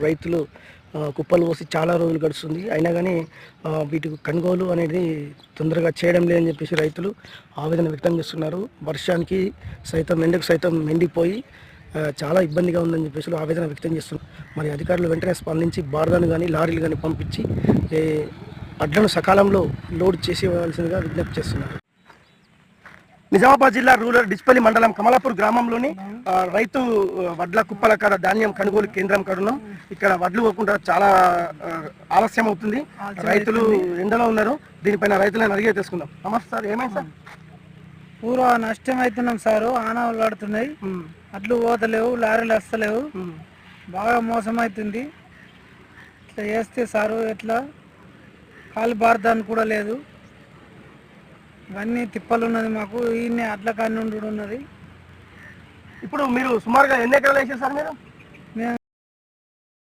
రైతులు కుప్పలు పోసి చాలా రోజులు గడుస్తుంది. అయినా కానీ వీటికి కొనుగోలు అనేది తొందరగా చేయడం లేదని చెప్పేసి రైతులు ఆవేదన వ్యక్తం చేస్తున్నారు. వర్షానికి సైతం ఎండకు సైతం ఎండిపోయి చాలా ఇబ్బందిగా ఉందని చెప్పేసి ఆవేదన వ్యక్తం చేస్తున్నారు. మరి అధికారులు వెంటనే స్పందించి బార్లను కానీ లారీలు కానీ పంపించి వడ్లను సకాలంలో లోడ్ చేసేవలసిందిగా విజ్ఞప్తి చేస్తున్నారు. నిజామాబాద్ జిల్లా రూరల్ డిచ్పల్లి మండలం కమలాపూర్ గ్రామంలోని రైతు వడ్ల కుప్పల ధాన్యం కొనుగోలు కేంద్రం కాడున్నాం. ఇక్కడ వడ్లు పోకుండా చాలా ఆలస్యం అవుతుంది. రైతులు ఎండలో ఉన్నారు. దీనిపైన రైతులను అడిగే తెలుసుకుందాం. నమస్తే సార్, ఏమైంది సార్? పూర్వ నష్టం అవుతున్నాం సారు. ఆనవాళ్ళు పడుతున్నాయి, అడ్లు పోతలేవు, లారీలు వస్తలేవు, బాగా మోసం అవుతుంది. ఇట్లా చేస్తే సారు ఎట్లా కాలు బారదాన్ని కూడా లేదు. ఇవన్నీ తిప్పలు ఉన్నది మాకు. ఈయన్ని అడ్ల కాని ఉన్నది. ఇప్పుడు మీరు సుమారుగా ఎన్ని ఎకరాలు వేసారు సార్? మీరు